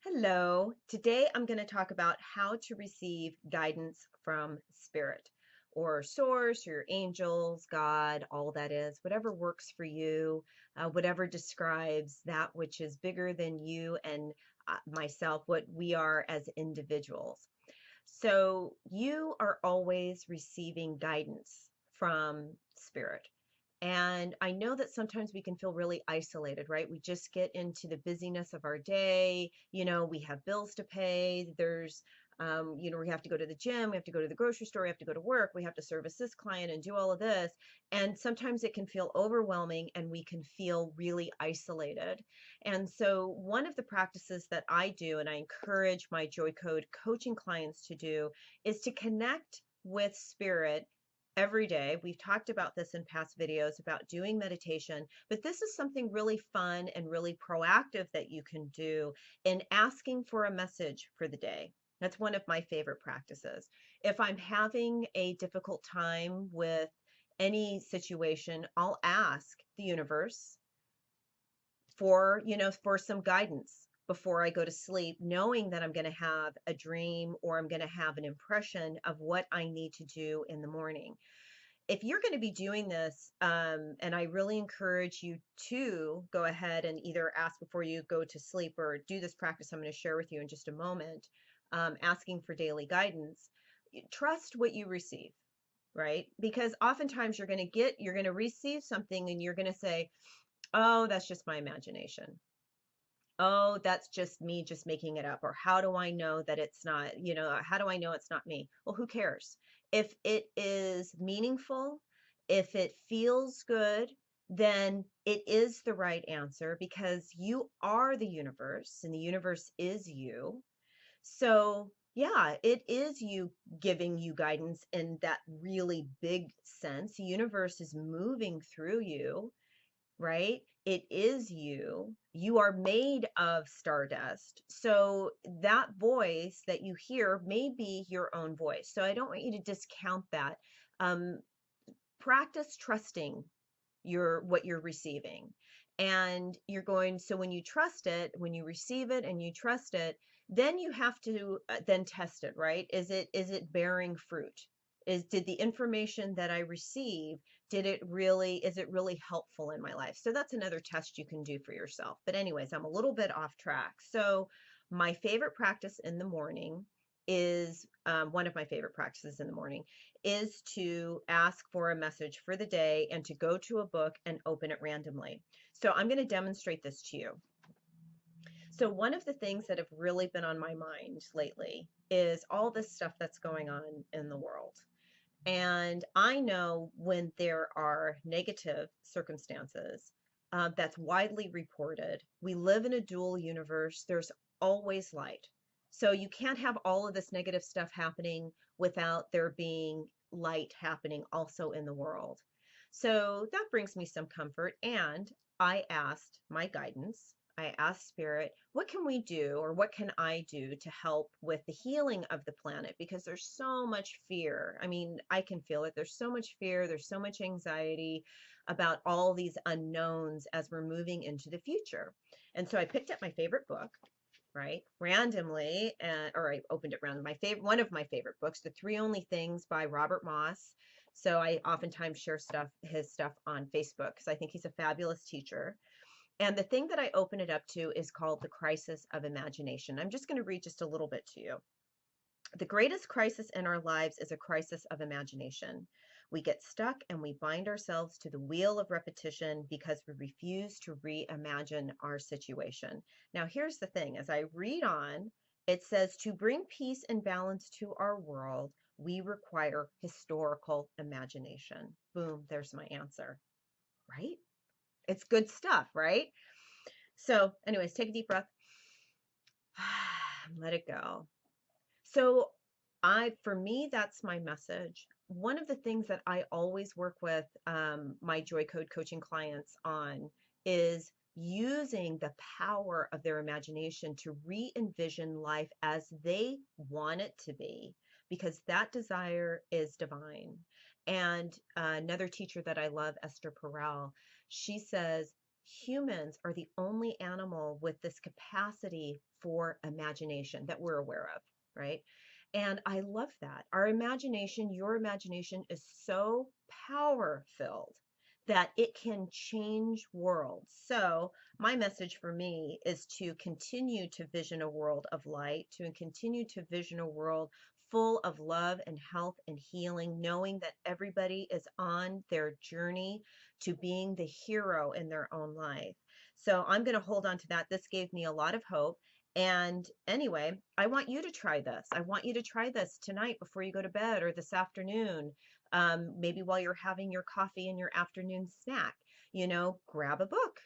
Hello. Today I'm going to talk about how to receive guidance from spirit or source or your angels, God, all that is, whatever works for you, whatever describes that which is bigger than you and myself, what we are as individuals. So you are always receiving guidance from spirit. And I know that sometimes we can feel really isolated, right? We just get into the busyness of our day. We have bills to pay. We have to go to the gym, we have to go to the grocery store, we have to go to work, we have to service this client and do all of this. And sometimes it can feel overwhelming and we can feel really isolated. And so, one of the practices that I do, and I encourage my Joy Code coaching clients to do, is to connect with spirit every day. We've talked about this in past videos about doing meditation, but this is something really fun and really proactive that you can do in asking for a message for the day. That's one of my favorite practices. If I'm having a difficult time with any situation, I'll ask the universe for some guidance before I go to sleep, knowing that I'm going to have a dream or I'm going to have an impression of what I need to do in the morning. If you're going to be doing this, and I really encourage you to go ahead and either ask before you go to sleep or do this practice I'm going to share with you in just a moment, asking for daily guidance, trust what you receive, right? Because oftentimes you're going to receive something and you're going to say, oh, that's just my imagination. Oh, that's just me just making it up. Or how do I know that it's not, how do I know it's not me? Well, who cares? If it is meaningful, if it feels good, then it is the right answer because you are the universe and the universe is you. So, yeah, it is you giving you guidance in that really big sense. The universe is moving through you, right? It is you. You are made of stardust. So that voice that you hear may be your own voice. So I don't want you to discount that. Um, Practice trusting what you're receiving. And so when you trust it, when you receive it and you trust it, then you have to then test it, right? Is it bearing fruit? Did the information that I receive, is it really helpful in my life? So that's another test you can do for yourself. But anyways, I'm a little bit off track. So my favorite practice in the morning is one of my favorite practices in the morning is to ask for a message for the day and to go to a book and open it randomly. So I'm going to demonstrate this to you. So one of the things that have really been on my mind lately is all this stuff that's going on in the world. And I know when there are negative circumstances, that's widely reported. We live in a dual universe. There's always light. So you can't have all of this negative stuff happening without there being light happening also in the world. So that brings me some comfort. And I asked my guidance, I asked Spirit, what can we do or what can I do to help with the healing of the planet? Because there's so much fear. I mean, I can feel it. There's so much fear, there's so much anxiety about all these unknowns as we're moving into the future. And so I picked up my favorite book, right, randomly, or I opened it random. One of my favorite books, The Three Only Things by Robert Moss. So I oftentimes share his stuff on Facebook because I think he's a fabulous teacher. And the thing that I open it up to is called The Crisis of Imagination. I'm just going to read just a little bit to you. The greatest crisis in our lives is a crisis of imagination. We get stuck and we bind ourselves to the wheel of repetition because we refuse to reimagine our situation. Now, here's the thing as I read on, it says to bring peace and balance to our world, we require historical imagination. Boom, there's my answer, right? It's good stuff, right? So, anyways, take a deep breath. Let it go. So, for me, that's my message. One of the things that I always work with my Joy Code coaching clients on is using the power of their imagination to re-envision life as they want it to be, because that desire is divine. And another teacher that I love, Esther Perel, she says, humans are the only animal with this capacity for imagination that we're aware of, right? And I love that. Our imagination, your imagination is so power filled that it can change worlds. So, my message for me is to continue to vision a world of light, to continue to vision a world full of love and health and healing, knowing that everybody is on their journey to being the hero in their own life. So I'm going to hold on to that. This gave me a lot of hope. And anyway, I want you to try this. I want you to try this tonight before you go to bed or this afternoon, maybe while you're having your coffee and your afternoon snack. Grab a book.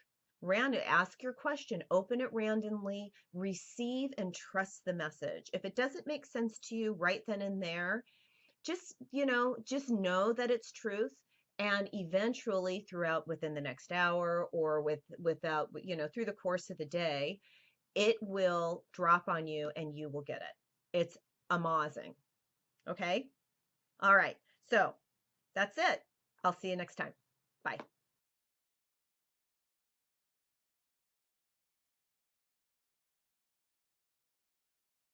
Random, ask your question, open it randomly, receive and trust the message. If it doesn't make sense to you right then and there, just know that it's truth, and eventually throughout within the next hour or without through the course of the day, it will drop on you and you will get it. It's amazing. Okay. All right, so that's it. I'll see you next time. Bye.